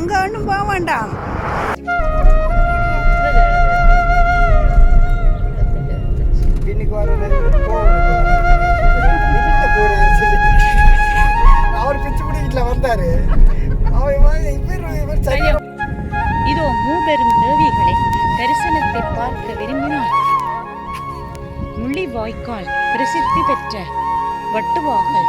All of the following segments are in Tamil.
அங்கே ஒன்றும் போக வேண்டாம். இதோ மூபெரும் தேவிகளை தரிசனத்தை பார்க்க விரும்பினார். முள்ளிவாய்க்கால் பிரசித்தி பெற்ற வட்டுவாகல்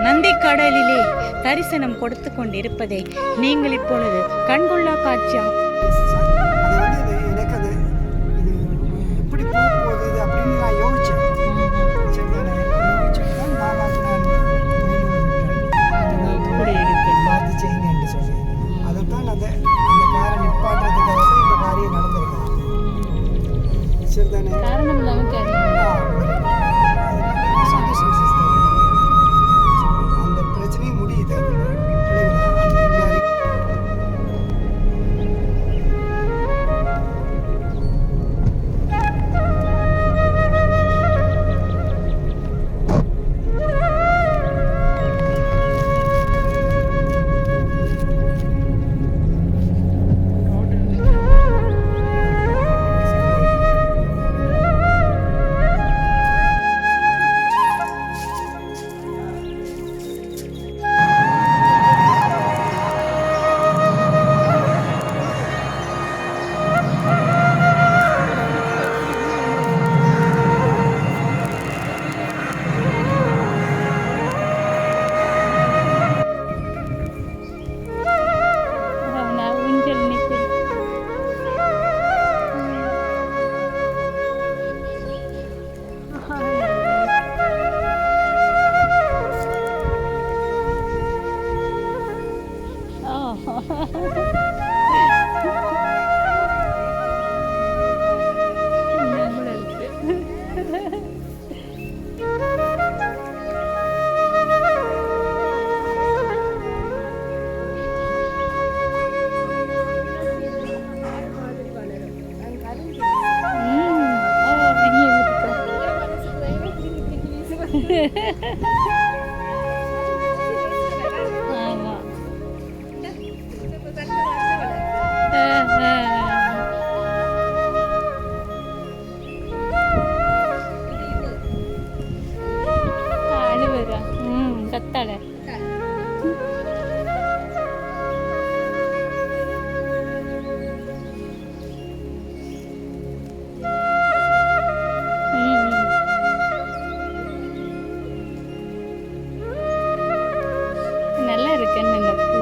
நந்திக்கடலிலே தரிசனம் கொடுத்து கொண்டிருப்பதை நீங்கள் இப்பொழுது கண்கொள்ளா காட்சியாக காரணம் இல்லாமல் அந்த பிரச்சனையும் முடியுது. கத்தாழ நல்லா இருக்கு இந்த பூ.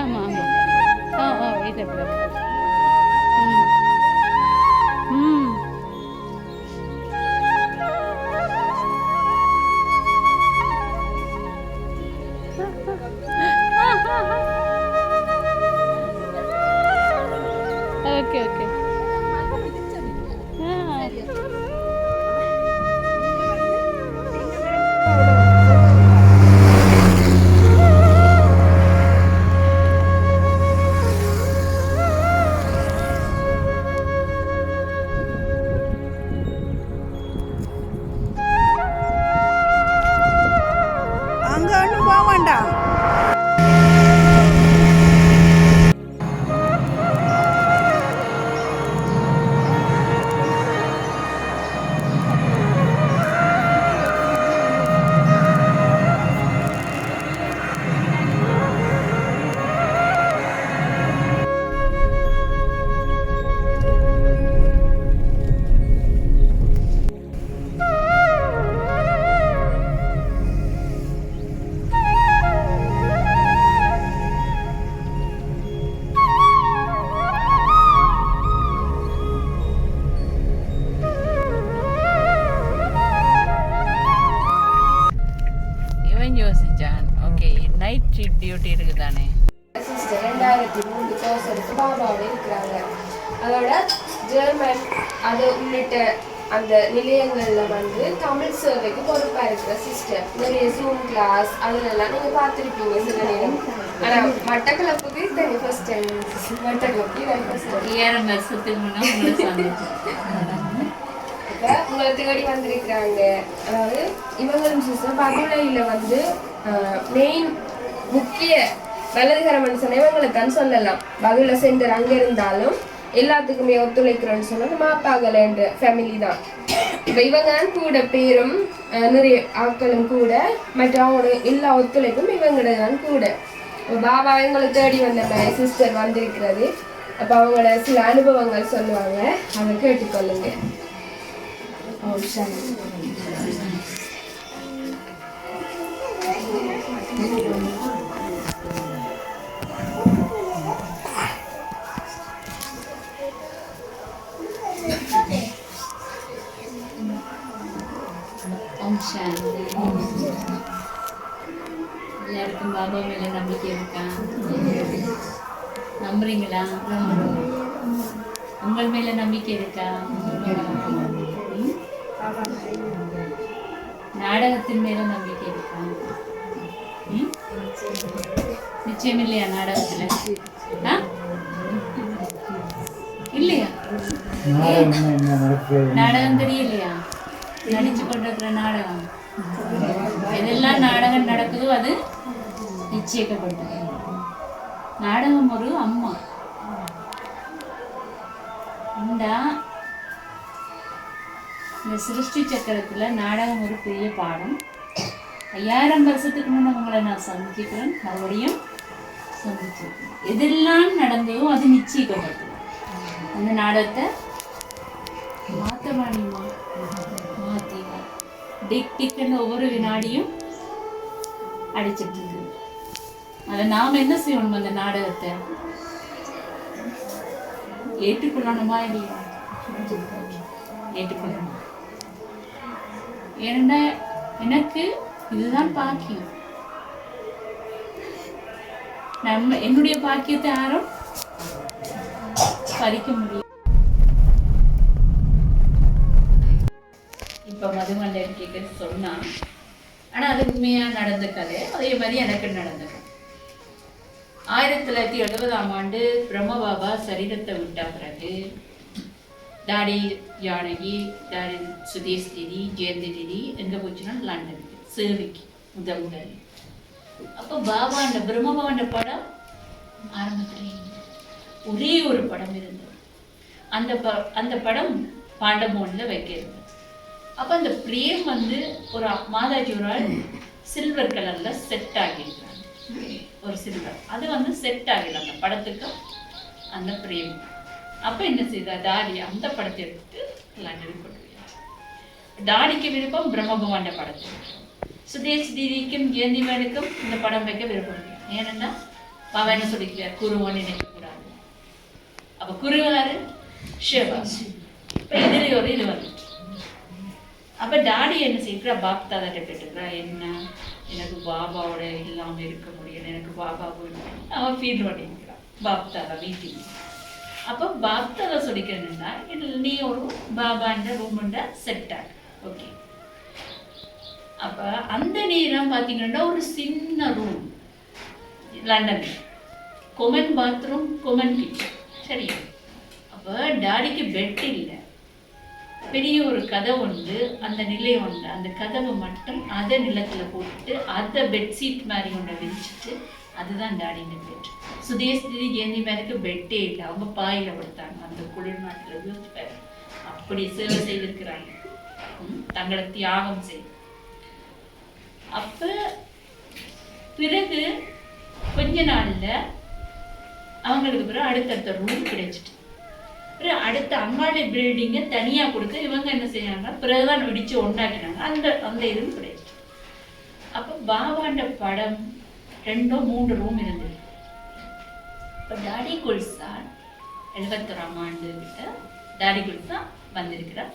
ஆமா ஆமா இது ஓகே ஓகே அங்கே ஒன்றும் போக வேண்டாம். நைட் டியூட்டி இருக்குதானே. 2003 கோர்ஸ் பாபாவோட இருக்கிறாங்க. அதோட ஜெர்மன் அது உள்ளிட்ட அந்த நிலையங்களில் வந்து தமிழ் சேவைக்கு பொறுப்பாக இருக்கிற சிஸ்டர் நிறைய ஜூம் கிளாஸ் அதுலெல்லாம் நீங்கள் பார்த்துருப்பீங்க சில நேரம். ஆனா மட்டக்களப்புக்கு தனி ஃபர்ஸ்ட் டைம் மட்டக்களப்புக்கு நான் ஃபர்ஸ்ட் டைம் 7 வருஷத்துக்கு முன்னா உங்களை சந்திச்சேன். இப்போ உங்களை தேடி வந்திருக்கிறாங்க. அதாவது இவங்களும் சிஸ்டர் பகுலையில் வந்து மெயின் முக்கிய வலதுகர மனுஷன் இவங்களுக்கான்னு சொல்லலாம். பகுல சென்டர் அங்கே இருந்தாலும் எல்லாத்துக்குமே ஒத்துழைக்கிறோன்னு சொன்னது மாப்பாகலன்ற ஃபேமிலி தான். இப்போ இவங்க கூட பேரும் நிறைய ஆட்களும் கூட மற்ற அவங்களோட எல்லா ஒத்துழைப்பும் இவங்களோட தான் கூட. பாபா எங்களை தேடி வந்த மாதிரி சிஸ்டர் வந்திருக்கிறது. அப்போ அவங்களோட சில அனுபவங்கள் சொல்லுவாங்க, அதை கேட்டுக்கொள்ளுங்க. எல்லாருக்கும் பாபா மேல நம்பிக்கை இருக்கா? நம்புறீங்களா? உங்கள் மேல நம்பிக்கை இருக்கா? நாடகத்தின் மேல நம்பிக்கை இருக்கா? நிச்சயம் இல்லையா? நாடகத்துல இல்லையா? நாடகம் தெரியலையா? நடிச்சு கொண்டிருக்கிற நாடகம் எதெல்லாம் நாடகம் நடக்குதோ அது நிச்சயிக்கப்பட்டது. நாடகம் ஒரு அம்மா. இந்த சிருஷ்டி சக்கரத்துல நாடகம் ஒரு பெரிய பாடம். 5000 வருஷத்துக்கு முன்ன உங்களை நான் சந்திக்கிறேன், மறுபடியும் சந்திச்சிருக்கேன். எதெல்லாம் நடந்ததோ அது நிச்சயிக்கப்பட்டது. அந்த நாடகத்தை மாற்ற முடியுமா? மாற்றிங்க. டிக் டிக்குன்னு ஒவ்வொரு வினாடியும் அடிச்சிட்டு இருக்கு. அதை நாம் என்ன செய்யணும்? அந்த நாடகத்தை ஏற்றுக்கொள்ளணுமா இல்லையா? ஏற்றுக்கொள்ளணும். ஏன்னா எனக்கு இதுதான் பாக்கியம். என்னுடைய பாக்கியத்தை யாரும் பறிக்க முடியும். இப்போ மதுமண்டலிக்கு சொன்னா, ஆனால் அது உண்மையாக நடந்த கதை. அதே மாதிரி எனக்கு நடந்த கதை. 1970ஆம் ஆண்டு பிரம்மபாபா சரீரத்தை விட்ட பிறகு டாடி ஜானகி, டாடி சுதேஷ் தீதி, ஜெயந்தி தீதி எங்கே போச்சுன்னா லண்டனுக்கு சேவைக்கு முதல். அப்போ பாபாண்ட பிரம்மபாபாண்ட படம் ஆரம்பத்தில் ஒரே ஒரு படம் இருந்தது. அந்த படம் பாண்டமோனில் வைக்க இருந்தது. அப்போ அந்த பிரேம் வந்து ஒரு மாதாஜி ஒரு ஆள் சில்வர் கலரில் செட் ஆகியிருக்கிறாங்க. ஒரு சில்வர் அது வந்து செட் ஆகல அந்த படத்துக்கு அந்த பிரேம். அப்போ என்ன செய்தா, டாடி அந்த படத்தை எடுத்து லண்டனுக்கு கொண்டு போய் டாடிக்கு விருப்பம் பிரம்மபவாண்ட படத்தை. சுதேஷ் தீதிக்கும் ஜெயந்தி மேனுக்கும் இந்த படம் வைக்க விருப்பம் இல்லை. ஏன்னா பாவா என்ன சொல்லிக்கிறார், குருவன் நினைக்கக்கூடாது. அப்போ குருவாரு ஷேவாஸ். இப்போ இதில் ஒரு இது வந்துட்டு. அப்போ டாடி என்ன செய்கிறா, பாப் தாதாட்ட கேட்டுக்கிறா, என்ன எனக்கு பாபாவோட இல்லாமல் இருக்க முடியல, எனக்கு பாபா போயிடும். அவன் ஃபீல் பண்ணிக்கிறான் பாப் தாதா வீட்டுக்கு. அப்போ பாப் தாதா சொல்லிக்கிறேன்னா, நீ ஒரு பாபாண்ட ரூமுண்ட செட் ஆகு. ஓகே. அப்போ அந்த நேரம் பார்த்தீங்கன்னா ஒரு சின்ன room London, common bathroom, common kitchen, சரியா? அப்போ டாடிக்கு பெட் இல்லை, பெரிய ஒரு கதவு உண்டு, அந்த நிலை உண்டு. அந்த கதவை மட்டும் அதை நிலத்தில் போட்டுட்டு அதை பெட்ஷீட் மாதிரி ஒன்றை விரிச்சிட்டு அதுதான் டாடின்னு பெட். சுதேஷ் தீதி ஜெயந்தி மேலுக்கு பெட்டே இல்லை, அவங்க பாயில் படுத்தாங்க. அந்த குளிர் நாட்டில் யோசிச்சு அப்படி சேவை செய்திருக்கிறாங்க, தங்களை தியாகம் செய்து. அப்போ பிறகு கொஞ்ச நாளில் அவங்களுக்கு பிறகு அடுத்தடுத்த ரூம் கிடைச்சிட்டு, அடுத்த அம்மாடி பில்டிங்கை தனியாக கொடுக்க இவங்க என்ன செய்யாங்க, பிறகுதான் இடிச்சு ஒன்றாக்கினாங்க. அந்த இதுவும் கிடைச்சிட்டு. அப்போ பாபாண்ட படம் 2-3 ரூம் இருந்தது. இப்போ டாடி குல்சான் 71ஆம் ஆண்டு கிட்ட டாடி குல்சான் வந்திருக்கிறார்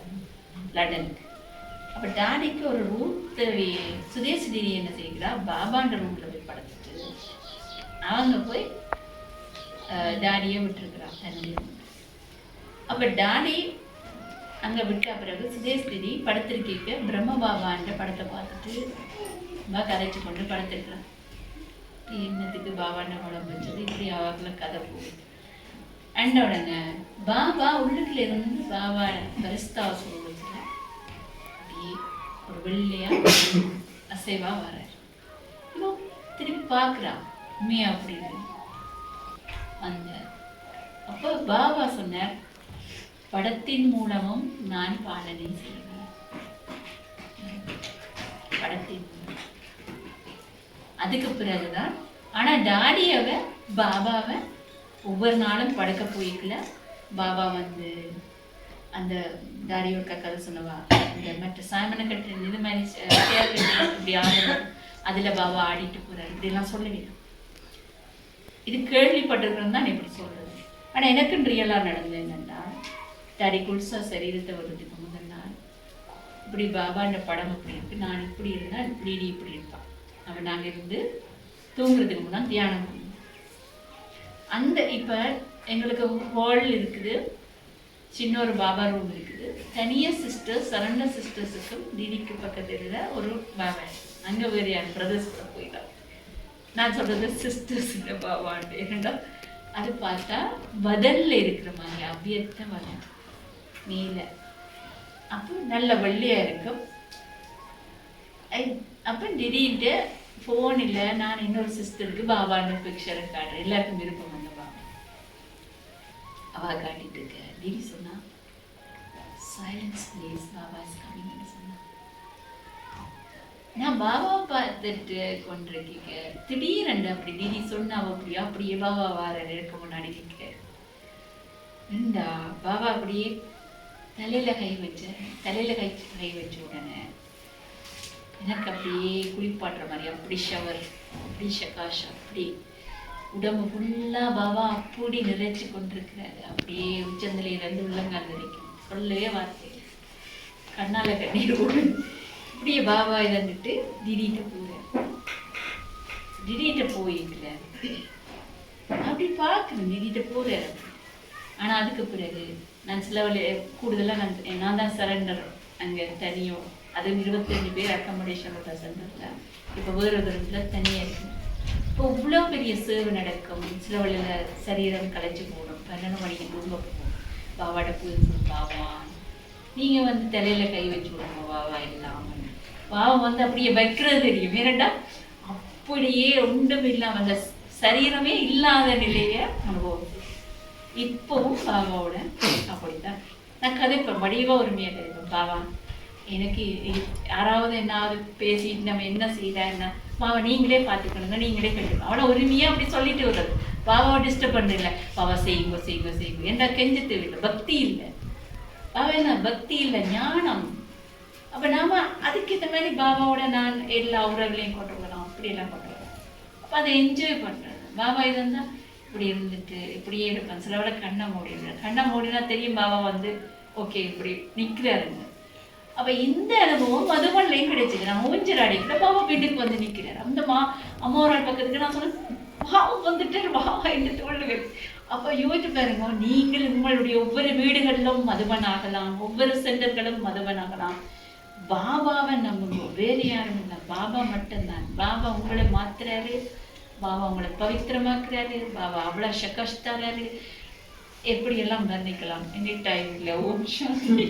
லண்டனுக்கு. அப்போ டாடிக்கு ஒரு ரூம் தேவை. சுதேஷ் தீதி என்ன செய்கிறா, பாபாண்ட ரூமில் போய் படுத்துட்டு அவங்க போய் டாடியை விட்டுருக்குறா தன்னுடைய. அப்போ டாடி அங்கே விட்ட பிறகு சுதேஷ் தீதி படுத்திருக்க பிரம்ம பாபான்ற படத்தை பார்த்துட்டு கதைச்சு கொண்டு படுத்திருக்கிறான். என்னத்துக்கு பாபான குழம்பு வச்சது இப்படி அவர்களை கதை போகுது. அண்ட் உடனே பாபா உள்ளுக்குள்ள இருந்து பாபா பரிஸ்தாவை சொல்லுச்சுல அப்படியே ஒரு வெள்ளையா அசைவா வர்றாரு. இவன் திருப்பி பார்க்குறான் உண்மையா அப்படின்னு அந்த அப்போ பாபா சொன்னார், படத்தின் மூலமும் நான் பாலனை செய்வேன். படத்தின் மூலம். அதுக்கு பிறகுதான் ஆனா டாடியவை பாபாவை ஒவ்வொரு நாளும் படுக்க போய்க்கல. பாபா வந்து அந்த டாடியோட கதை சொன்னவா இந்த மற்ற சாயமனை கட்டு இது மாதிரி இப்படி ஆடுறோம் அதுல பாபா ஆடிட்டு போறாரு இப்படிலாம் சொல்லவே. இது கேள்விப்பட்டிருக்கிறோம் தான் இப்படி சொல்றது. ஆனா எனக்குன்னு ரியலா நடந்தது என்னன்னா, டாடி குல்சா சரீரத்தை வர்றதுக்கு முதல் நாள் இப்படி பாபான்ற படம் இப்படி இருக்கு, நான் இப்படி இருந்தா இப்படி இருப்பான். அவன் நாங்க இருந்து தூங்குறதுக்கு முன்னாடி தியானம் பண்ணுவோம். அந்த இப்ப எங்களுக்கு ஹால் இருக்குது, சின்ன ஒரு பாபா ரூம் இருக்குது, தனியா சிஸ்டர்ஸ் சரண்டர் சிஸ்டர்ஸுக்கும் டிடிக்கு பக்கத்துல ஒரு பாபா, அங்க வேறு யார் பிரதர்ஸ் போயிடலாம். நான் சொல்றது சிஸ்டர்ஸ் இந்த பாபாண்டு. ஏன்னா அது பார்த்தா வதல்ல இருக்கிற மாதிரி அவ்வியத்த வதல் மேல, அப்போ நல்ல வெள்ளையா இருக்கும். அப்போ திடீர்னு ஃபோன் இல்லை, நான் இன்னொரு சிஸ்டருக்கு பாபான்னு பிக்சரை காட்டுறேன், எல்லாருக்கும் விருப்பம் வந்த பாபா அவ காட்டிட்டு இருக்க. திடீர் சொன்னா சைலன்ஸ் ப்ளீஸ் பாபா இஸ் கமிங்னு சொன்னா. நான் பாபா பார்த்துட்டு கொண்டிருக்கீங்க, திடீரென்று அப்படி திடீ சொன்னா அப்படியே பாபா வார இருக்க முன்னாடி நிற்க இருந்தா பாபா அப்படியே தலையில கை வச்ச உடனே எனக்கு அப்படியே குளிப்பாட்டுற மாதிரி அப்படி ஷவர் அப்படி ஷகாஷ் அப்படி உடம்பு ஃபுல்லா பாபா அப்படி நிறைச்சு கொண்டிருக்கிறாரு. அப்படியே உச்சந்தலையிலேருந்து உள்ளங்கால் வரைக்கும் சொல்லவே வார்த்தை கண்ணால கண்ணீர் ஓடு. இப்படியே பாபா இருந்துட்டு திடீர்னு போயிருக்கிறார். அப்படி பார்க்கணும் திடீர்னு போறாரு. ஆனா அதுக்கு பிறகு நான் சில கூடுதலா நான் தான் சரண்டர் அங்க தனியோ, அது 25 பேர் அக்கமடேஷன் உள்ள சென்டர்ல இப்போ வேறு இடத்துல தனியா இருக்கு. இப்போ இவ்வளோ பெரிய சேவை நடக்கும். சில வழியில் சரீரம் களைச்சி போகணும், 12 மணிக்கு தூங்க போகும். பாவாட புதுசு பாவா நீங்கள் வந்து தலையில கை வச்சு விடுங்க பாவா இல்லாமல். பாவம் வந்து அப்படியே வைக்கிறது தெரியும். ஏனண்டா அப்படியே ஒன்றும் இல்லாமல் அந்த சரீரமே இல்லாத நிலைய அனுபவம். இப்பவும் பாபாவோட அப்படித்தான் நான் கதைப்பேன், வடிவா உரிமையாக கதைப்பேன். பாபா எனக்கு யாராவது என்னாவது பேசிட்டு நம்ம என்ன செய்யறா என்ன பாவா நீங்களே பார்த்துக்கணுங்க, நீங்களே கட்டுக்கணும். அவனை உரிமையா அப்படி சொல்லிட்டு வர்றது. பாபாவை டிஸ்டர்ப் பண்ணுறதில்ல. பாபா செய்யுங்க என்ன கெஞ்ச தேவையில்லை, பக்தி இல்லை. பாபா என்ன பக்தி இல்லை, ஞானம். அப்போ நாம அதுக்கேற்ற மாதிரி பாபாவோட நான் எல்லா உறவுகளையும் கொண்டு வரலாம், அப்படியெல்லாம் கொண்டு வரலாம். அப்போ அதை என்ஜாய் பண்ணுறது. பாபா இதுதான் இப்படி இருந்துட்டு இப்படியே இருப்பேன். சில விட கண்ணை மூடினா தெரியும் பாபா வந்து ஓகே இப்படி நிற்கிறாருங்க. அப்ப இந்த அனுபவம் மதுமன்லையும் கிடைச்சிது. நான் ஊஞ்சல் ஆடிக்கிட்ட பாபா வீட்டுக்கு வந்து நிற்கிறார். அந்த அம்மாவோட பக்கத்துக்கு நான் சொன்னேன் பாவம் வந்துட்டு பாபா என்று தோல்லுவேன். அப்ப யோசிச்சு பாருங்க, நீங்கள் உங்களுடைய ஒவ்வொரு வீடுகளிலும் மதுபன் ஆகலாம், ஒவ்வொரு சென்டர்களும் மதுபன் ஆகலாம். பாபாவை நம்புங்க, வேறு யாரும் இல்லை, பாபா மட்டும்தான். பாபா உங்களை மாத்துறாரு, பாபா உங்களை பவித்திரமாக்குறாரு, பாபா அவ்வளவு சகஷ்டாரு. எப்படியெல்லாம் வர்ணிக்கலாம், எனி டைம் இல்லை. ஓம் சாந்தி.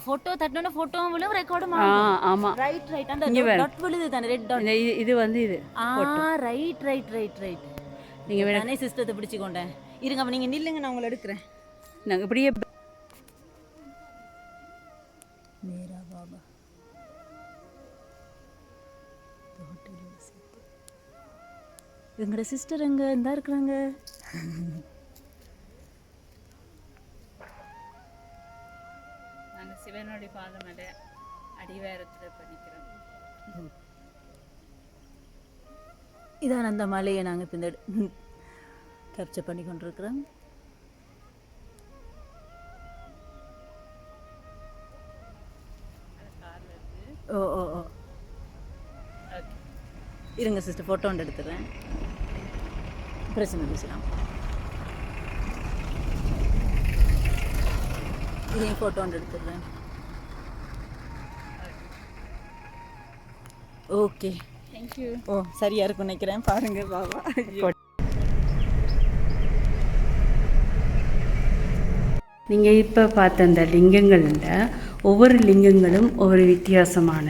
போட்டோ தட்டன போட்டோவும் விழும் ரெக்கார்டும் ஆமா ரைட் அந்த டாட் விழுது தான ரெட் டாட். இது வந்து இது ரைட் நீங்க வேணே சிஸ்டத்தை பிடிச்சுக்கோண்டேன். இருங்க அப்ப நீங்க நில்லுங்க, நான் உங்களை எடுக்கிறேன். நாங்க இப்படியே மேரா பாபா எங்களோட சிஸ்டர் எங்கே இருந்தா இருக்கிறாங்க? நாங்கள் சிவனுடைய பாதமலை அடிவாரத்தில் பண்ணிக்கிறோம். இதான் அந்த மலையை நாங்கள் இப்போ இந்த கேப்சர் பண்ணி கொண்டிருக்கிறோம். ஓ ஓ ஓ இருங்க சிஸ்டர், ஃபோட்டோ ஒன்று எடுத்துக்கிறேன். பிரச்சனை பேசலாம். இதையும் ஃபோட்டோ ஒன்று எடுத்துடுறேன். Okay, thank you. ஓ சரியாக இருக்கும் நினைக்கிறேன். பாருங்கள் பாபா. நீங்கள் இப்போ பார்த்த அந்த லிங்கங்களில் ஒவ்வொரு லிங்கங்களும் ஒவ்வொரு வித்தியாசமான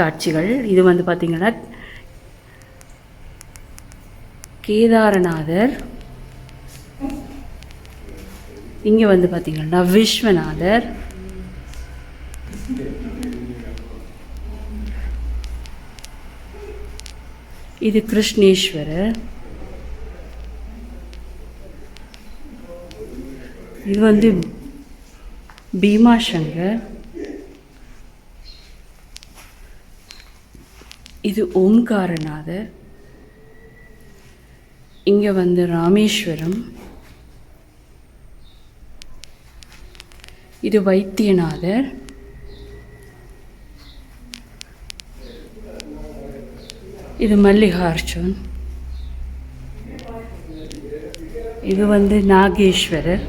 காட்சிகள். இது வந்து பார்த்திங்கன்னா கேதாரநாதர், இங்கே வந்து பார்த்திங்கன்னா விஸ்வநாதர், இது கிருஷ்ணேஸ்வரர், இது வந்து பீமாசங்கர், இது ஓம்காரநாதர், இங்கே வந்து ராமேஸ்வரம், இது வைத்தியநாதர், இது மல்லிகார்ஜுன், இது வந்து நாகேஸ்வரர்,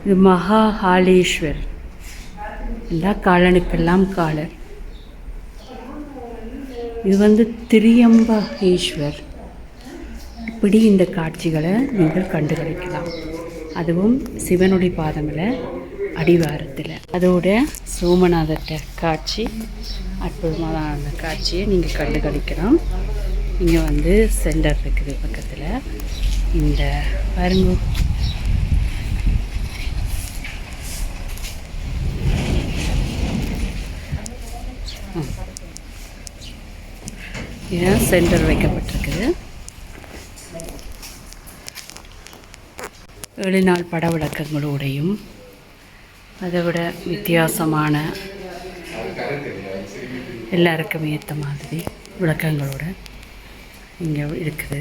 இது மகாஹாலேஸ்வர், எல்லா காலனுக்கெல்லாம் காலர். இது வந்து திரியம்பகேஸ்வர். இப்படி இந்த காட்சிகளை நீங்கள் கண்டுகளிக்கலாம். அதுவும் சிவனுடைய பாதமில் அடிவாரத்தில். அதோட சோமநாதர்கிட்ட காட்சி, அற்புதமான அந்த காட்சியை நீங்கள் கண்டுகளிக்கலாம். இங்கே வந்து சென்டர் இருக்குது பக்கத்தில். இந்த பாருங்க, இதுதான் சென்டர் வைக்கப்பட்டிருக்குது. 7 நாள் பட விளக்கங்களோடையும் அதை விட வித்தியாசமான எல்லாருக்கும் ஏற்ற மாதிரி விளக்கங்களோட இங்கே இருக்குது.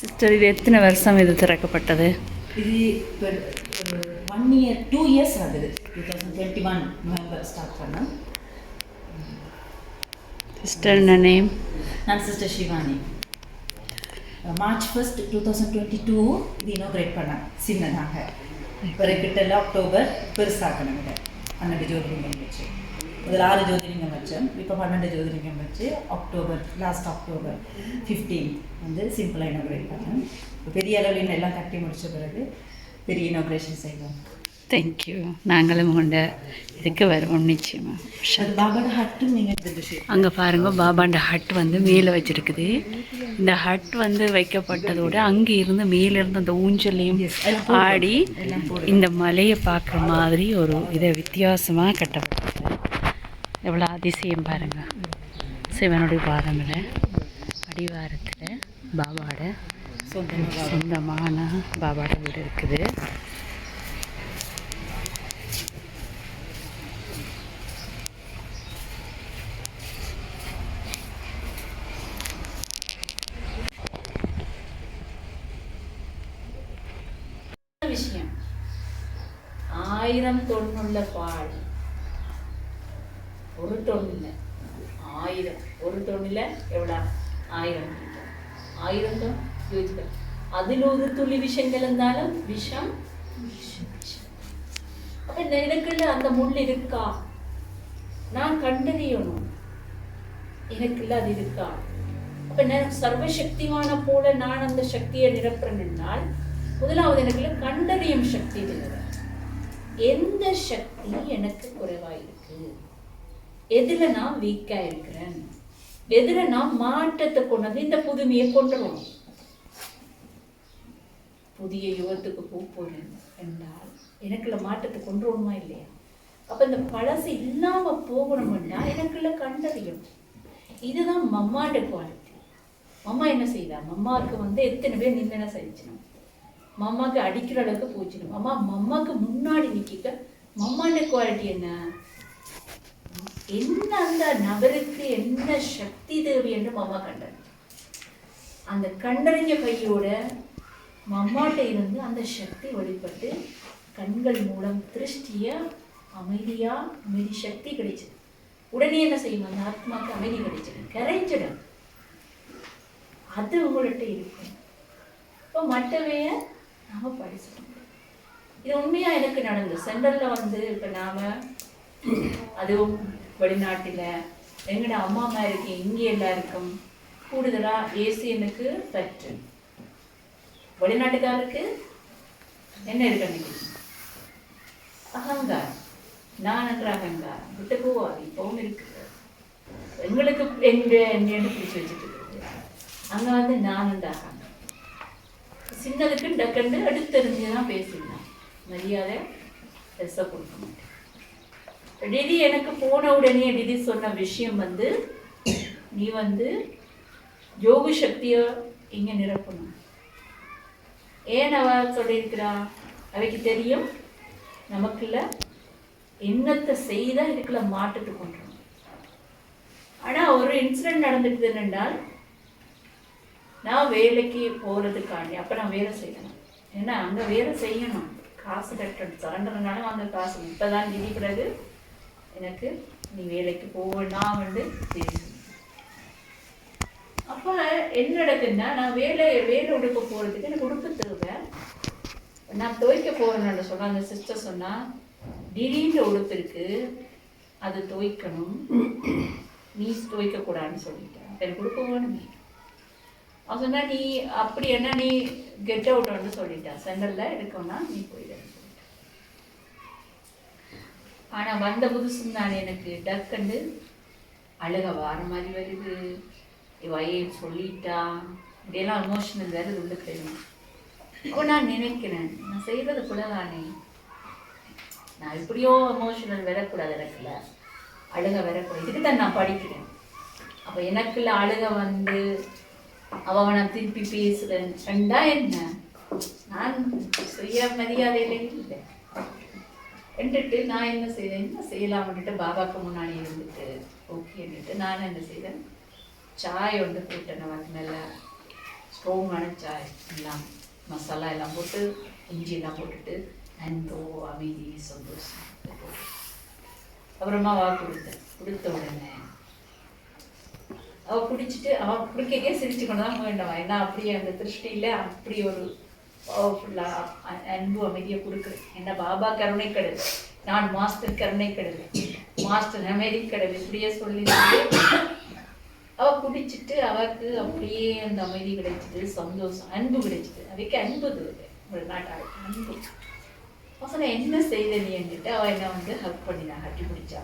சிஸ்டர், இது எத்தனை வருஷம் இது திறக்கப்பட்டது? இது இப்போ 1 year 2 years ஆகுது. 2021 நவம்பர் ஸ்டார்ட் பண்ணேன். Sister name? நான் சிஸ்டர் சிவானி. March 1st 2022 இது இனோகிரேட் பண்ணேன் சின்னதாக. பிறகுட்டெல்லாம் அக்டோபர் பெருசாக்கணும். இதை 12 ஜோதிலிங்கம் வச்சு, முதல்ல 6 ஜோதிலிங்கம் வச்சேன். இப்போ 12 ஜோதிலிங்கம் வச்சு லாஸ்ட் அக்டோபர் 15 வந்து சிம்பிளாக இனோகிரேட் பண்ணேன். இப்போ பெரிய அளவில் எல்லாம் கட்டி முடித்த பிறகு பெரிய இனோகிரேஷன் செய்வோம். தேங்க்யூ. நாங்களும் உண்ட இதுக்கு வருவோம் நிச்சயமாக. பாபாட ஹட்டு நீங்கள் அங்கே பாருங்கள், பாபாண்ட ஹட் வந்து மேலே வச்சுருக்குது. இந்த ஹட் வந்து வைக்கப்பட்டதோடு அங்கே இருந்து மேலேருந்து அந்த ஊஞ்சலையும் ஆடி இந்த மலையை பார்க்குற மாதிரி ஒரு இதை வித்தியாசமாக கட்டப்பட்டது. எவ்வளோ அதிசயம் பாருங்கள். சிவனுடைய பாதமில் அடிவாரத்தில் பாபாட சொந்தமான பாபாட வீடு இருக்குது. விஷயம் 1000 தொன்னுள்ள பால், ஒரு தொன்னில் 1000, ஒரு தொன்னில் எவ்வளோ 1000 தொன் யோசிக்க. அதில் ஒரு துளி விஷம் கலந்தாலும் விஷம். அப்போ எனக்குள்ள அந்த முள் இருக்கா? நான் கண்டறியணும் எனக்குள்ள அது இருக்கா. அப்ப நான் சர்வசக்தியான போல நான் அந்த சக்தியை நிரப்புறேன்னால் முதலாவது எனக்குள்ள கண்டறியும் சக்தி தேவை. எந்த சக்தி எனக்கு குறைவா இருக்கு, எதுல நான் வீக்கா இருக்கிறேன், எதுல நான் மாற்றத்தை கொண்டு வந்து இந்த புதுமையை கொண்டு வரணும். புதிய யுகத்துக்கு போறேன் என்றால் எனக்குள்ள மாற்றத்தை கொண்டு வரணுமா இல்லையா? அப்ப இந்த பழசு இல்லாம போகணும்னா எனக்குள்ள கண்டறியும். இதுதான் மம்மாண்ட குவாலிட்டி. மம்மா என்ன செய்தா? மம்மாவுக்கு எத்தனை பேர் நிந்தனை சகிச்சணும், மம்மாவுக்கு அடிக்கிற அளவுக்கு போச்சிடும். மம்மாவுக்கு முன்னாடி நிற்க மம்மாண்ட குவாலிட்டி என்ன? என்ன அந்த நபருக்கு என்ன சக்தி தேவை என்று மம்மா கண்டது. அந்த கண்டறிஞ்ச கையோட மம்மாட்ட இருந்து அந்த சக்தி வெளிப்பட்டு கண்கள் மூலம் திருஷ்டிய அமைதியா அமைதி சக்தி கிடைச்சது. உடனே என்ன செய்யும்? அந்த ஆத்மாவுக்கு அமைதி கிடைச்சிடும், கரைஞ்சிடும். அது உங்கள்கிட்ட இருக்கும். இப்போ மற்றவைய நாம படிச்சோம். இது உண்மையா எனக்கு நடந்தது. சென்டர்ல இப்போ நாம அதுவும் வெளிநாட்டில் எங்கட அம்மா இருக்கு, இங்கே எல்லாருக்கும் கூடுதலா ஏசி எனக்கு பற்று. வெளிநாட்டுக்காருக்கு என்ன இருக்கு அன்னைக்கு? அகங்காரம். நான் என்ற அகங்காரம் விட்டு போவாது, இப்பவும் இருக்கு. எங்களுக்கு என்ன பிடிச்சி வச்சுட்டு இருக்கு. அங்க நான் என்ற அகங்காரம் சின்னதுக்கு டக்கண்டு அடுத்தறிஞ்சுதான் பேசிடலாம். மரியாதை பெருசா கொடுக்க மாட்டேன். டிதி எனக்கு போன உடனே டிதி சொன்ன விஷயம் நீ யோக சக்திய இங்க நிரப்பணும். ஏன் அவ சொல்லியிருக்கிறா? அவைக்கு தெரியும் நமக்குள்ள என்னத்தை செய்தா இதுக்குள்ள மாற்றத்தை கொண்டு. ஆனா ஒரு இன்சிடென்ட் நடந்துட்டு என்றால் நான் வேலைக்கு போறதுக்காண்டி அப்ப நான் வேலை செய்யணும். ஏன்னா அங்க வேலை செய்யணும், காசு கட்டணும். சரண்டர்னாலும் அந்த காசு இப்பதான் நிதி பிறகு எனக்கு நீ வேலைக்கு போவேன்னா பேசணும். அப்ப என்ன நடக்குன்னா நான் வேலை உடுக்க போறதுக்கு எனக்கு உடுப்பு தேவை. நான் துவைக்க போறேன்னு சொன்னா அந்த சிஸ்டர் சொன்னா திடீர்னு உடுப்பு இருக்கு, அது துவைக்கணும், நீ துவைக்க கூடாதுன்னு சொல்லிட்டேன். எனக்கு உடுப்பு வேணுமே. அவன் சொன்னா நீ அப்படி என்ன நீ கெட் அவுட் சொல்லிட்டா, சென்டர்ல எடுக்கணும்னா நீ போயிடு. ஆனா வந்த புதுசும் நான் எனக்கு டக்குண்டு அழுக வார மாதிரி வருது. வயல் சொல்லிட்டா இப்படியெல்லாம் எமோஷனல் வருது உள்ள கிடையாது. அப்போ நான் நினைக்கிறேன் நான் செய்யறது கூட தானே, நான் எப்படியோ எமோஷனல் வரக்கூடாது, எனக்குள்ள அழுக வரக்கூடாது. இதுக்கு தான் நான் படிக்கிறேன். அப்போ எனக்குள்ள அழுக அவனை திருப்பி பேசுறேன் ரெண்டா என்ன நான் சுய மரியாதையில இல்லை என்றுட்டு நான் என்ன செய்தேன், என்ன செய்யலாம்னுட்டு பாபாவுக்கு முன்னாடி இருந்துட்டு ஓகேன்னுட்டு நான் என்ன செய்தேன், சாய் போட்டேன். அவனுக்கு நல்லா ஸ்ட்ராங்கான சாய் எல்லாம் மசாலா எல்லாம் போட்டு இஞ்சி எல்லாம் போட்டுட்டு அன்போ அமைதி சந்தோஷம் அப்புறமா கொடுத்த உடனே அவள் குடிச்சிட்டு அவன் குடிக்கவே சிரிச்சு கொண்டு தான் வேண்டவா. ஏன்னா அப்படியே அந்த திருஷ்டியில அப்படி ஒரு பவர்ஃபுல்லா அன்பு அமைதியை கொடுக்குறேன். என்ன பாபா கருணை கடல், நான் மாஸ்டர் கருணை கடல், மாஸ்டர் அமைதி கடல் இப்படியே சொல்லி அவ குடிச்சிட்டு அவருக்கு அப்படியே அந்த அமைதி கிடைச்சிட்டு சந்தோஷம் அன்பு கிடைச்சிட்டு. அவைக்கு அன்பு ஒரு நாட்டாள் அன்பு. சொன்ன என்ன செய்த நீ என்கிட்ட அவ என்ன ஹக் பண்ணினா, கட்டி பிடிச்சா.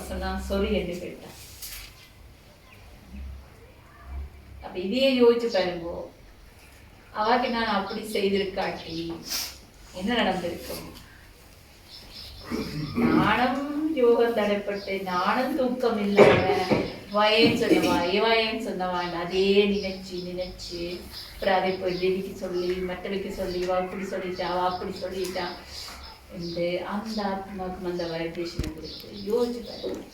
சொன்னா சொரி என்று கேட்டான். அப்ப இதையே யோசிச்சு பாருங்கோ, அவாக்கு நான் அப்படி செய்திருக்காட்டி என்ன நடந்திருக்கும்? நானும் யோகம் தடைப்பட்டு நானும் தூக்கம் இல்லாம வயன் சொன்னவா ஏவாயன்னு சொன்னவான் அதே நினைச்சு அப்புறம் அதை போய் டெடிக்கு சொல்லி மற்றவைக்கு சொல்லி வா அப்படி சொல்லிட்டா அவ அப்படி சொல்லிட்டான் என்று அந்த ஆத்மாவுக்கு அந்த வைப்ரேஷனை கொடுத்து யோசிச்சு பாருங்க.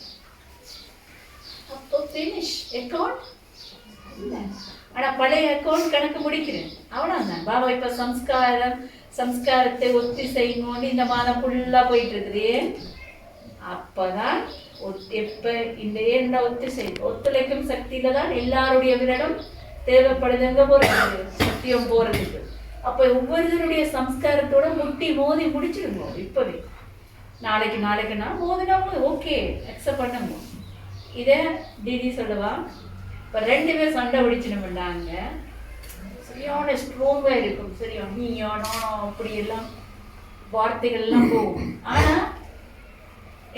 அப்போ பினிஷ் அக்கௌண்ட் இல்லை. ஆனா பழைய அக்கௌண்ட் கணக்கு முடிக்கிறேன் அவ்வளவுதான். பாபா இப்ப சம்ஸ்காரத்தை ஒத்தி செய்யணும்னு இந்த மாதம் ஃபுல்லா போயிட்டு இருக்குது. அப்பதான் எப்ப இந்த என்ன ஒத்துழைக்கும் சக்தியில தான் எல்லாருடைய விரடம் தேவைப்படுதுங்க போறது சத்தியம் போறதுக்கு. அப்ப ஒவ்வொருத்தருடைய சம்ஸ்காரத்தோட முட்டி மோதி முடிச்சிருங்க இப்பவே. நாளைக்குன்னா மோதினா ஓகே அக்செப்ட் பண்ணுங்க. இதே டிடி சொல்லவா, இப்போ 2 பேர் சண்டை பிடிச்சினோம்லாங்க, சரியான ஸ்ட்ராங்காக இருக்கும். சரியா நீயா நானா அப்படியெல்லாம் வார்த்தைகள்லாம் போகும். ஆனால்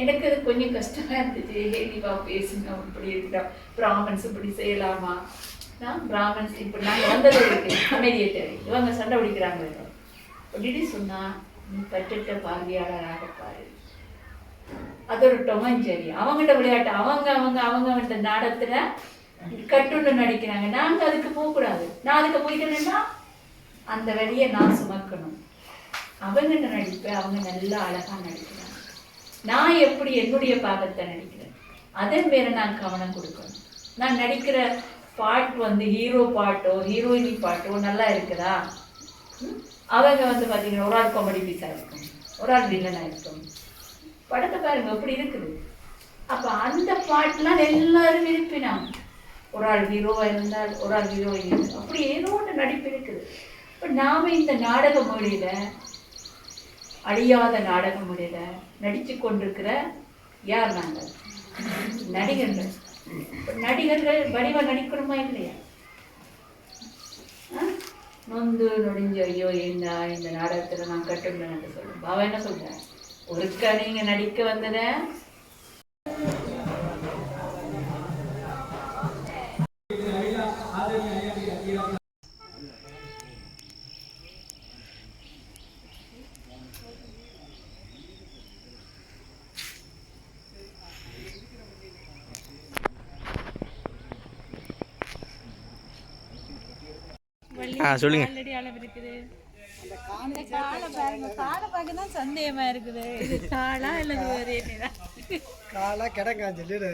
எனக்கு அது கொஞ்சம் கஷ்டமாக இருந்துச்சு. நீவா பேசுங்க இப்படி இருக்கா, பிராமன்ஸ் இப்படி செய்யலாமா, நான் பிராமன்ஸ் இப்படி நாங்கள் வந்தது இருக்கு அமைதியை தேவை, இவங்க சண்டை பிடிக்கிறாங்க. டிடி சொன்னா, நீ கட்டுட்ட பார்வையாளராக பாரு, அது ஒரு டொமஞ்சரி. அவங்ககிட்ட விளையாட்டு அவங்க நாடகத்துல கட்டுன்னு நடிக்கிறாங்க. நாங்க அதுக்கு போகக்கூடாது. நான் அதுக்கு போயிட்டேன்னா அந்த வழியை நான் சுமக்கணும். அவங்ககிட்ட நடிப்பேன், அவங்க நல்லா அழகா நடிக்கிறாங்க. நான் எப்படி என்னுடைய பாகத்தை நடிக்கிறேன், அதன் மேல நான் கவனம் கொடுக்கணும். நான் நடிக்கிற பாட் வந்து ஹீரோ பாட்டோ ஹீரோயினி பாட்டோ நல்லா இருக்குதா, அவங்க வந்து பார்த்தீங்கன்னா ஒரு ஆள் காமெடி பீஸாக இருக்கும், ஒரு ஆள் வில்லனாக இருக்கும். படத்தை பாருங்க எப்படி இருக்குது. அப்போ அந்த பாட்டெலாம் எல்லாரும் விரும்பினாங்க. ஒரு ஆள் ஹீரோவாக இருந்தால் ஒரு ஆள் ஹீரோயின், அப்படி ஏதோ ஒன்று நடிப்பு இருக்குது. இப்போ நாம் இந்த நாடக மொழியில், அழியாத நாடக மொழியில் நடித்து கொண்டிருக்கிற யார்? நாங்கள் நடிகர்கள். நடிகர்கள் வடிவ நடிக்கணுமா இல்லையா? நொந்து நொடிஞ்சு ஐயோ இந்த நாடகத்தில் நான் கட்டுன்னு சொல்லுவேன். பாவா என்ன சொல்கிறேன், ஒருக்கா நீங்கள் நடிக்க வந்தத சொல்லுங்க. சந்தேகமா இருக்குது, இது காலா இல்லது வேற என்ன? காலா கிடங்கா சொல்லிடு.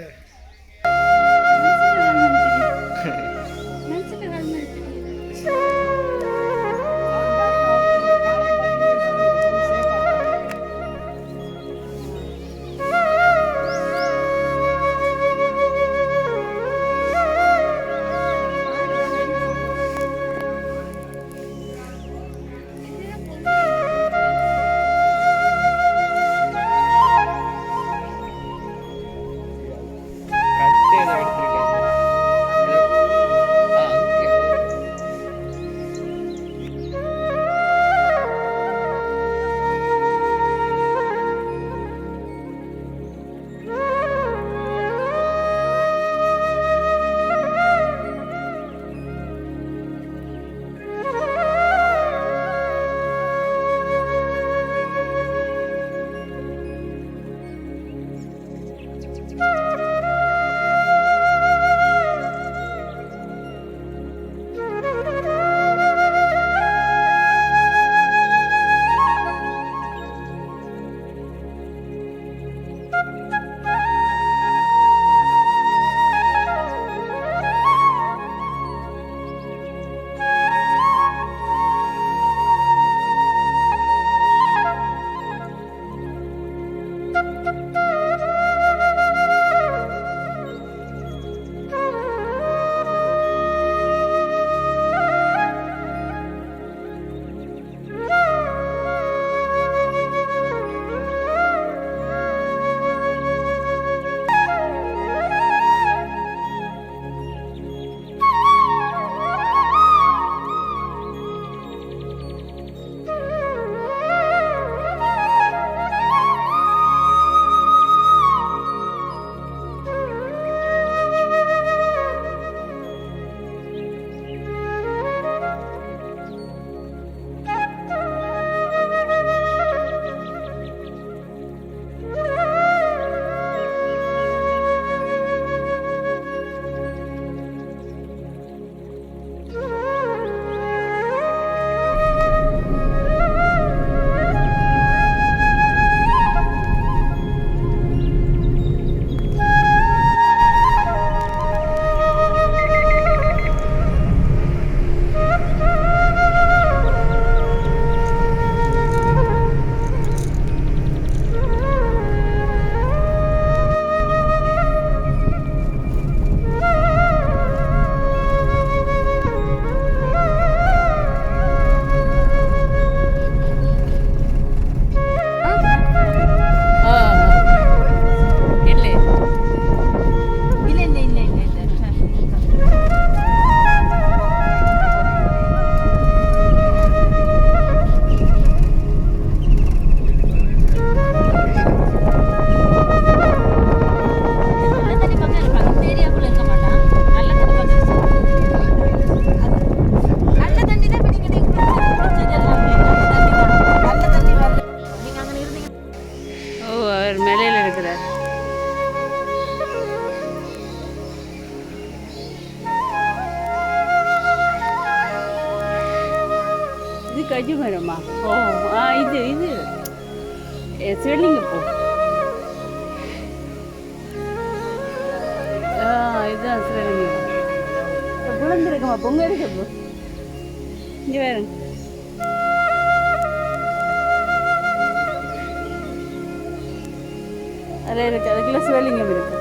கஜு மரமா? ஓ இது சிவலிங்க இதுதான் சிவலிங்கம். குழந்திருக்குமா பொங்க இருக்கு. இங்கே வேறு அதில் இருக்கு, அதுக்குள்ள சிவலிங்கம் இருக்கு.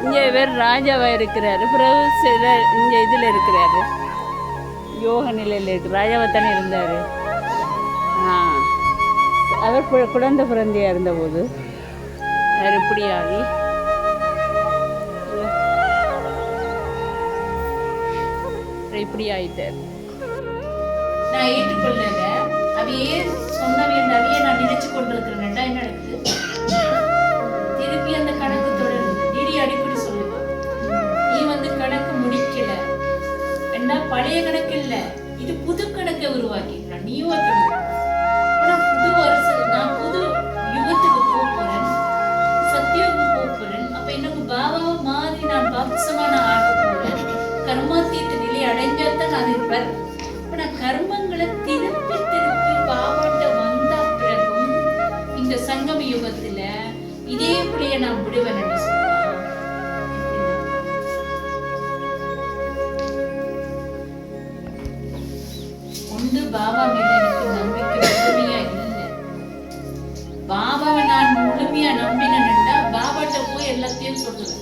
இங்கே வேறு ராஜாவாக இருக்கிறாரு. பிறகு சில இங்கே இதில் இருக்கிறாரு, யோக நிலையில் இருக்கு. ராஜாவை தானே இருந்தார். அவர் குழந்தை பிறந்தையாக இருந்தபோது அவர் இப்படி ஆகி இப்படி ஆயிட்டார். நான் ஏற்றுக்கொள்ளல. அவையே சொன்னவை அந்த அவையை நான் நினைச்சு கொண்டிருக்கிறேன்டா. என்ன நடக்குது? திருப்பி அந்த கணக்கு தொடருது. டிடி அடிக்கடி சொல்லுவான், நீ வந்து கணக்கு முடிக்கல என்ன, பழைய கணக்கு இல்ல, இது புது கணக்கை உருவாக்கிக்கிறான். நீயும் ஆனா புது வருஷம் நான் புது யுகத்துக்கு போறேன், சத்தியோக்கு போறேன். அப்ப எனக்கு பாபாவை மாதிரி நான் பாப்சமான ஆக போறேன். கர்மாத்தீட்டு நிலை அடைஞ்சாதான் நான் இருப்பேன். இப்ப நான் கர்மங்களை திருப்பி திருப்பி பாபாட்ட வந்த பிறகும் இந்த சங்கம யுகத்துல இதே பிள்ளைய நான் விடுவேன் என்று சொல்லுவேன். ஒன்று பாபா மேல எனக்கு நம்பிக்கை முழுமையா இல்லை. பாபாவை நான் முழுமையா நம்பினேன்னா பாபாட்ட போய் எல்லாத்தையும் சொல்லுவேன்.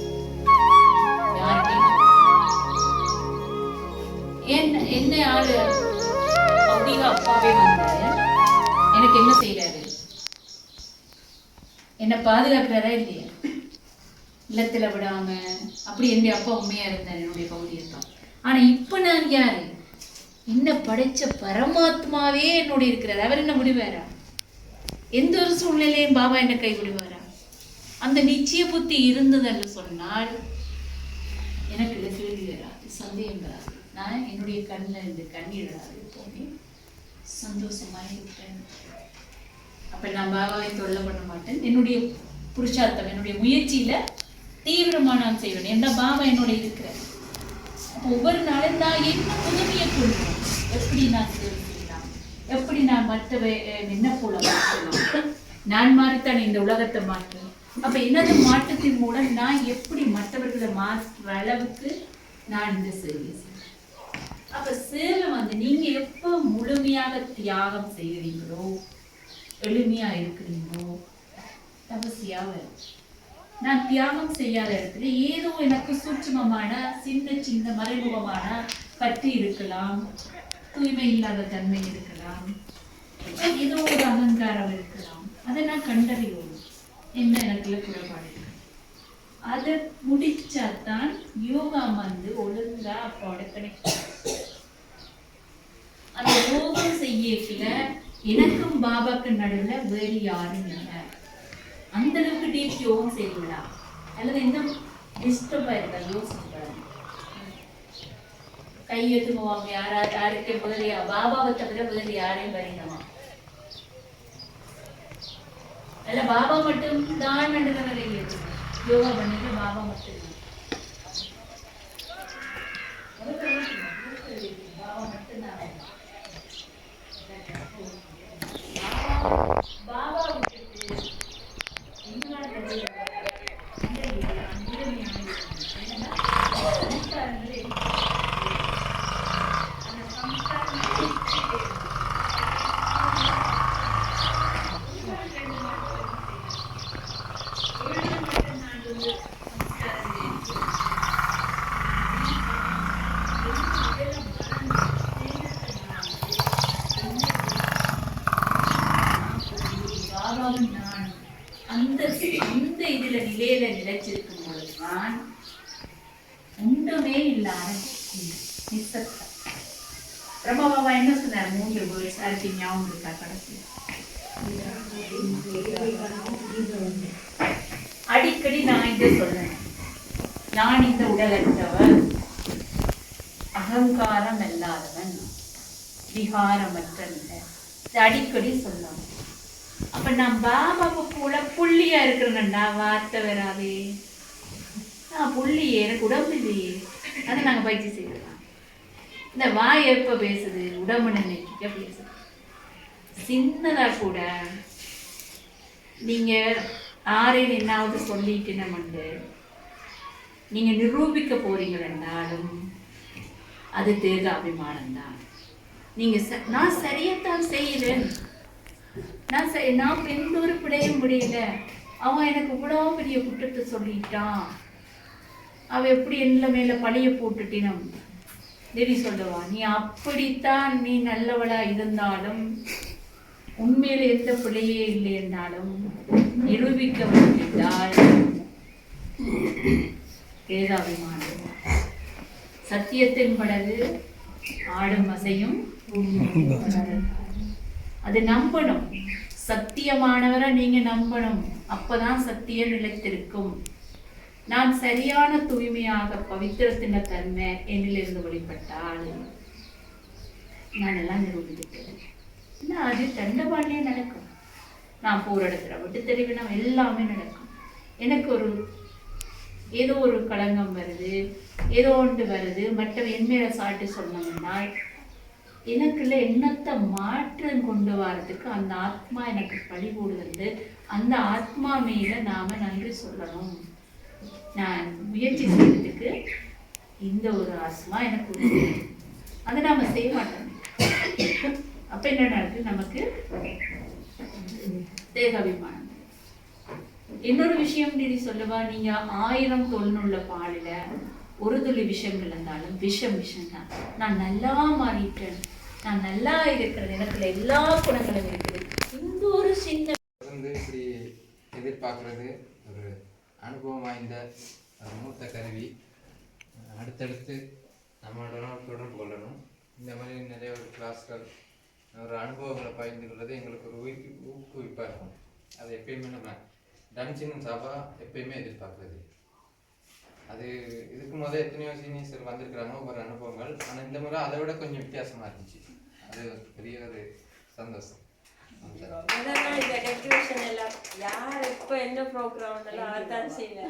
என்ன ஆளு அப்படிங்க அப்பாவே வந்து எனக்கு என்ன செய்யறாரு? என்ன பாதுகாக்கிறாரா இல்லையா? இல்லத்துல விடாம அப்படி என்னுடைய அப்பா உண்மையா இருந்தார் என்னுடைய பகுதியத்தான். ஆனா இப்ப நான் யாரு? என்ன படைச்ச பரமாத்மாவே என்னோட இருக்கிறார். அவர் என்ன விடுவாரா? எந்த ஒரு சூழ்நிலையும் பாபா என்ன கை விடுவாரா? அந்த நிச்சய புத்தி இருந்தது என்று சொன்னால் எனக்கு இதை கேள்வி வராது, சந்தேகம் வராது. நான் என்னுடைய கண்ணில் இந்த கண்ணீர் வராது. எப்போவுமே சந்தோஷமாக இருப்பேன். அப்ப நான் பாபாவை தொல்லை பண்ண மாட்டேன். என்னுடைய புருஷார்த்தம், என்னுடைய முயற்சியில தீவிரமா நான் செய்வேன். ஏன்னா பாபா என்னோட இருக்கிறேன். அப்போ ஒவ்வொரு நாளும் நான் என்ன புதுமையை கொள்வேன், எப்படி நான் செய்யலாம், எப்படி நான் மற்றவை என்ன போல மாற்றலாம். நான் மாறித்தான் இந்த உலகத்தை மாற்றேன். அப்ப என்னது மாற்றத்தின் மூலம் நான் எப்படி மற்றவர்களை மாற்ற அளவுக்கு நான் இந்த சேவை செய்வேன். அப்ப சேவை வந்து நீங்க எப்ப முழுமையாக தியாகம் செய்கிறீங்களோ, எளிமையா இருக்கிறீங்களோ, தபசியா வரும். நான் தியாகம் செய்யாத இடத்துல ஏதோ எனக்கு சூட்சுமமான சின்ன சின்ன மறைமுகமான பற்றி இருக்கலாம், தூய்மை இல்லாத தன்மை இருக்கலாம், ஏதோ ஒரு அகங்காரம் இருக்கலாம். அதை நான் கண்டறியோம். என்ன எனக்குள்ள குறைபாடு இருக்கு. அதை முடிச்சாதான் யோகா வந்து ஒழுங்கா அப்போட கிடைக்கும். அந்த யோகம் செய்யல எனக்கும் பாபாக்கு நடுவுல வேறு யாரும் இல்லை. அந்த அளவுக்கு டீப் யோகம் செய்யலாம். அல்லது என்ன டிஸ்டர்பா இருக்கா யோசிச்சு பாருங்க. கையெழுத்துக்குவாங்க யாருக்கு வேறு பாபாவை தவிர வேறு யாரையும் வரையணுமா? அல்ல பாபா மட்டும் தான் நடுவரை யோகா பண்ணிட்டு பாபா மட்டும் பாபா மட்டும்தான். பாபா விட்டுட்டு எங்களால் அந்த இதுல நிலையில நிலைச்சிருக்கும் பொழுதுதான் ஒன்றுமே இல்லாத நிசப்தம். பிரம்மாபாபா என்ன சொன்னார்? 3 வேர்ட்ஸ் அதுக்கு ஞாபகம் இருக்கா? கடைசி அடிக்கடி நான் இதை சொல்றேன், நான் இந்த உடலற்றவன், அகங்காரம் இல்லாதவன், விகாரமற்றவன். அடிக்கடி சொல்லலாம். அப்ப நான் பாபாவுக்கு கூட புள்ளியா இருக்கிறேன்டா, வார்த்தை வராது. நான் புள்ளியே, எனக்கு உடம்பு இல்லையே. அதை நாங்க பயிற்சி செய்யலாம். இந்த வாய் எப்ப பேசுது, உடம்பு நினைக்க பேசுது. சின்னதா கூட நீங்க ஆரேன் என்னாவது சொல்லிட்டு நம்ம நீங்க நிரூபிக்க போறீங்களென்றாலும் அது தேக அபிமானம் தான். நீங்க நான் சரியத்தான் செய்யறேன், நான் எந்த ஒரு பிழையும் முடியல, அவன் எனக்கு இவ்வளோ பெரிய குற்றத்தை சொல்லிட்டான், அவன் எப்படி என்ன மேல பழிய போட்டுட்டினம் தேவி சொல்லுவா. நீ அப்படித்தான் நீ நல்லவளா இருந்தாலும் உண்மையில எந்த பிழையே இல்லை என்றாலும் நிரூபிக்க முடிந்தால் தேகாபிமானம். சத்தியத்தின் படகு ஆடும் அசையும், அது நம்பணும். சத்தியமானவரை நீங்க நம்பணும், அப்பதான் சத்தியம் நிலைத்திருக்கும். நான் சரியான தூய்மையாக பவித்திரத்தின தன்மை என்னிலிருந்து வெளிப்பட்டால் நான் எல்லாம் நிரூபித்துட்டேன். அது தண்டபாடியே நடக்கும். நான் போற இடத்துல விட்டு தெரிவினா எல்லாமே நடக்கும். எனக்கு ஏதோ ஒரு களங்கம் வருது, ஏதோ ஒன்று வருது, மற்ற என்மேல சாட்டு சொன்னோம்னா எனக்குள்ள எண்ணத்தை மாற்றம் கொண்டு வரதுக்கு அந்த ஆத்மா எனக்கு பழி போடுவது. அந்த ஆத்மா மேல நாம நன்றி சொல்லணும். நான் முயற்சி செய்யறதுக்கு இந்த ஒரு ஆத்மா எனக்கு உதவி, அதை நாம செய்ய மாட்டோம். அப்ப என்ன நடக்குது, நமக்கு தேகாபிமானம். இன்னொரு விஷயம் நீதி சொல்லவா, நீங்க 1000 தொல்லுள்ள பாலில ஒரு துளி விஷம் இருந்தாலும் விஷம் தான். நான் நல்லா மாறிட்டேன், நான் நல்லா இருக்கிறேன், எனக்கு எல்லா குணங்களும் இருக்குது. இந்த ஒரு சின்ன இப்படி எதிர்பார்க்கறது ஒரு அனுபவம் வாய்ந்த மூத்த கருவி. அடுத்தடுத்து நம்மளோட தொடர்பு கொள்ளணும். இந்த மாதிரி நிறைய ஒரு கிளாஸ்கள் ஒரு அனுபவங்களை பகிர்ந்து கொள்வது எங்களுக்கு ஒரு ஊக்குவிப்பாக இருக்கும். அது எப்பயுமே நம்ம டன்சின் சாபா எப்பயுமே எதிர்பார்க்குறது. அது இதுக்கு முதல் எத்தனையோ சீனியர்ஸ் வந்திருக்கிறாங்க ஒரு அனுபவங்கள். ஆனால் இந்த முறை அதை விட கொஞ்சம் வித்தியாசமாக இருந்துச்சு. அது பெரிய ஒரு சந்தோஷம். இந்த டெக்கரேஷன் எல்லாம் யார் எப்போ என்ன ப்ரோக்ராம் எல்லாம் அதான் செய்யல.